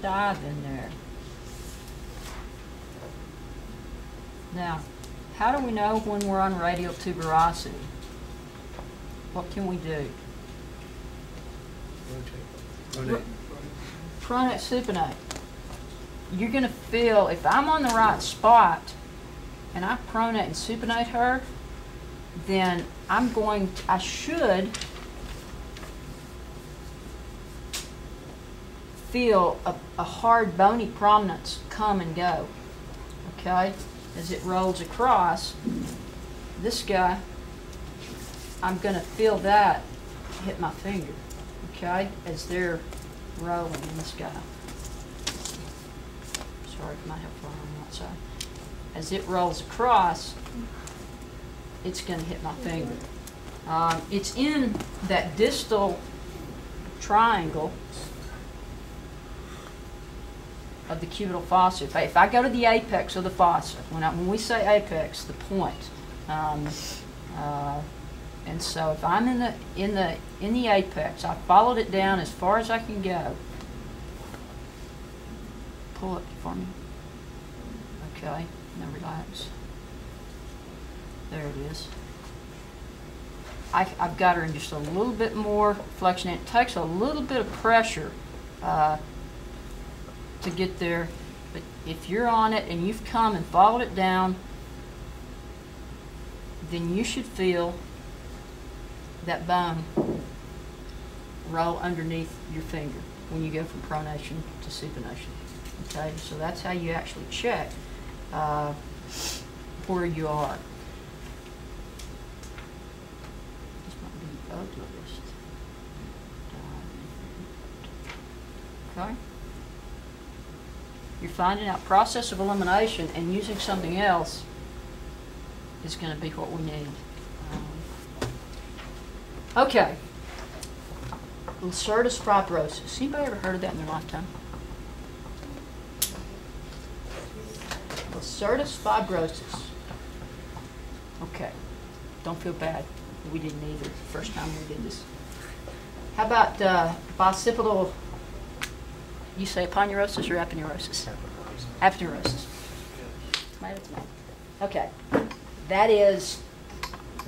dive in there. Now, how do we know when we're on radial tuberosity? What can we do? Rotate. Pronate supinate. You're going to feel, if I'm on the right spot and I pronate and supinate her, then I should feel a hard bony prominence come and go, okay? As it rolls across, this guy, I'm going to feel that hit my finger, okay? As they're rolling in this guy. Sorry, I might have fly on that side. As it rolls across, it's going to hit my finger. It's in that distal triangle of the cubital fossa. If I go to the apex of the fossa, when we say apex, the point, and so if I'm in the apex, I followed it down as far as I can go. Pull it for me. Okay, now relax. There it is. I've got her in just a little bit more flexion. It takes a little bit of pressure to get there, but if you're on it and you've come and followed it down, then you should feel that bone roll underneath your finger when you go from pronation to supination. Okay, so that's how you actually check where you are. This might be the ugliest. Okay. You're finding out process of elimination, and using something else is going to be what we need. Okay. Lacertus fibrosis. Anybody ever heard of that in their lifetime? Lacertus fibrosis. Okay. Don't feel bad. We didn't either the first time we did this. How about bicipital? You say aponeurosis or aponeurosis? Aponeurosis. Okay. That is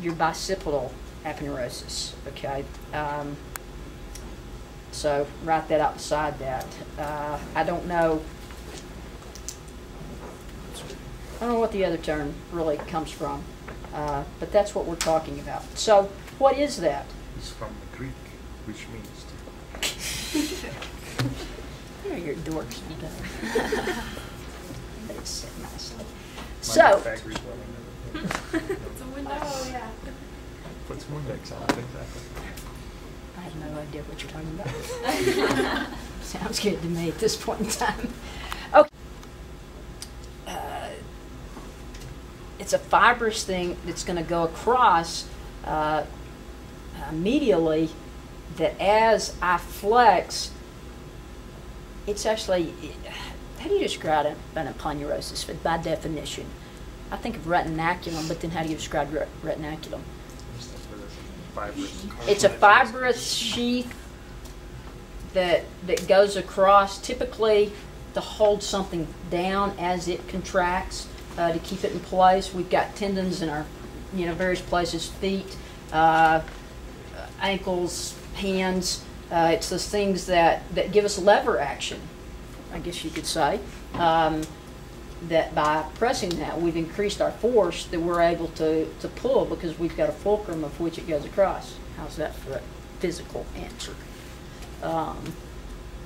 your bicipital aponeurosis. Okay. So write that out beside that. I don't know what the other term really comes from, but that's what we're talking about. So what is that? It's from the Greek, which means You're dorks, you know. But it's said nicely. So. It's a window. Oh, yeah. Put some Windex on it, exactly. I have no idea what you're talking about. Sounds good to me at this point in time. Okay. It's a fibrous thing that's going to go across medially, that as I flex, it's actually, how do you describe an aponeurosis by definition? I think of retinaculum, but then how do you describe retinaculum? It's a fibrous sheath that goes across, typically to hold something down as it contracts, to keep it in place. We've got tendons in our, various places, feet, ankles, hands. It's those things that give us lever action, I guess you could say. That by pressing that, we've increased our force that we're able to pull, because we've got a fulcrum of which it goes across. How's that for a physical answer?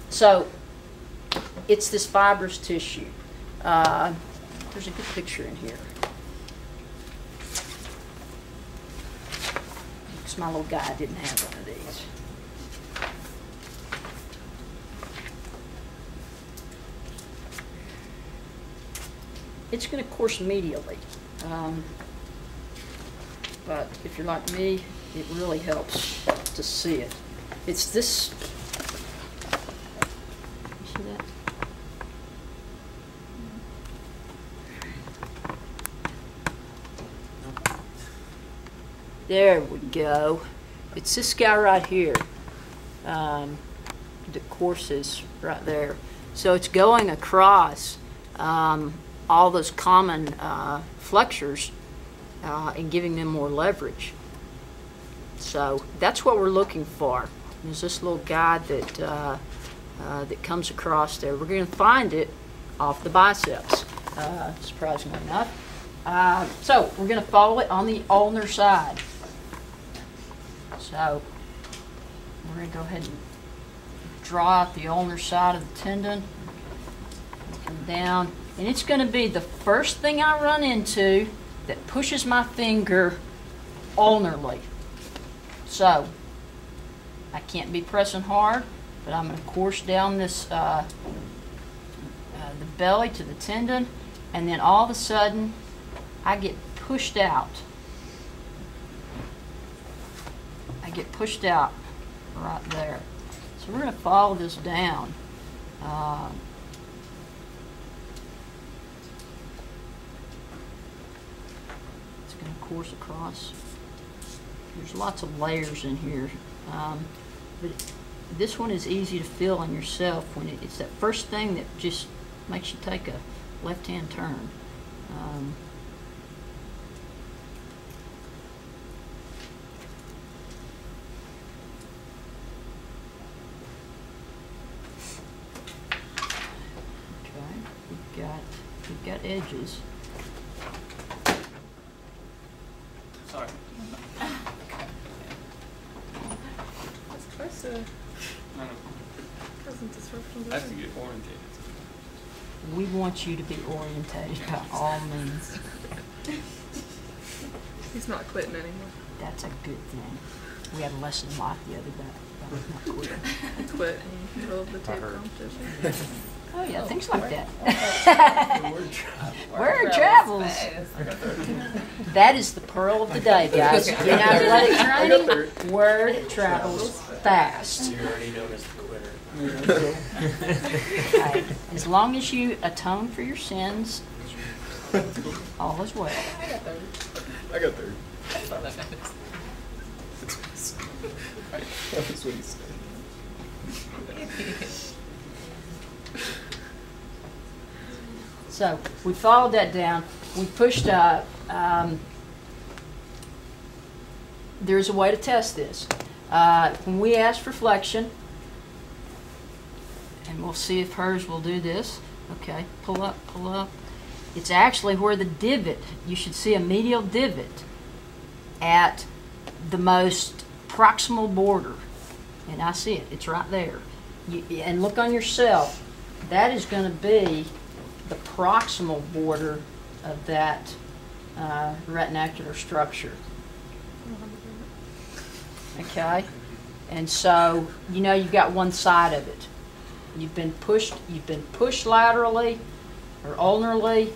So it's this fibrous tissue. There's a good picture in here. Because my little guy didn't have one of these. It's going to course medially, but if you're like me, it really helps to see it. It's this. You see that? There we go. It's this guy right here that courses right there. So it's going across all those common flexors and giving them more leverage. So that's what we're looking for. There's this little guide that that comes across there. We're going to find it off the biceps, surprisingly enough. So we're going to follow it on the ulnar side. So we're going to go ahead and draw out the ulnar side of the tendon. Come down. And it's going to be the first thing I run into that pushes my finger ulnarly. So I can't be pressing hard, but I'm going to course down this the belly to the tendon, and then all of a sudden I get pushed out. I get pushed out right there. So we're going to follow this down. It's going to course across. There's lots of layers in here, but this one is easy to feel on yourself when it's that first thing that just makes you take a left-hand turn. Okay, we've got edges. Sorry. That's close to present disruption. I have to get orientated. We want you to be orientated by all means. He's not quitting anymore. That's a good thing. We had a lesson like the other day about not quitting. He quit in the middle of the tape competition. Oh yeah, things like that. Word travels. That is the pearl of the day, guys. In athletic training, word travels fast. You're already known as the quitter. Right. As long as you atone for your sins, all is well. I got third. I got third. That's all that matters. That was what he said. So we followed that down. We pushed up. There's a way to test this. When we ask for flexion, and we'll see if hers will do this. Okay, pull up, pull up. It's actually where the divot, you should see a medial divot at the most proximal border. And I see it, it's right there. And look on yourself. That is going to be the proximal border of that retinacular structure. Okay? And so, you know you've got one side of it. You've been pushed laterally or ulnarly,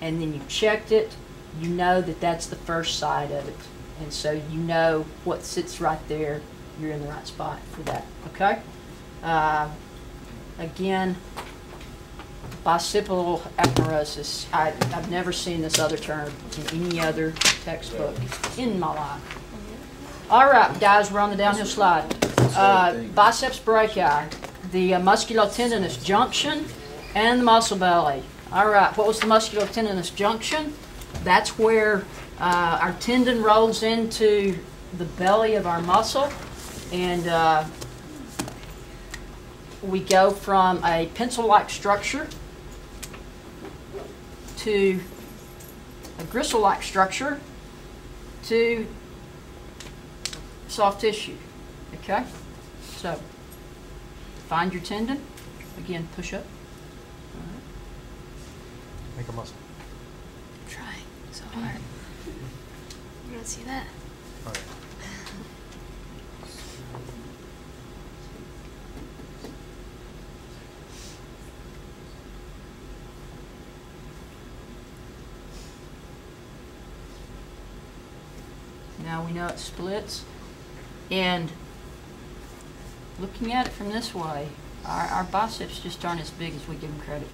and then you checked it. You know that that's the first side of it. And so you know what sits right there. You're in the right spot for that. Okay? Again, bicipital aponeurosis. I've never seen this other term in any other textbook in my life. All right, guys, we're on the downhill slide. Biceps brachii, the musculotendinous junction, and the muscle belly. All right, what was the musculotendinous junction? That's where our tendon rolls into the belly of our muscle, and we go from a pencil-like structure to a gristle-like structure to soft tissue. Okay? So, find your tendon. Again, push up. All right. Make a muscle. I'm trying so hard. You don't see that? All right. Now we know it splits. And looking at it from this way, our biceps just aren't as big as we give them credit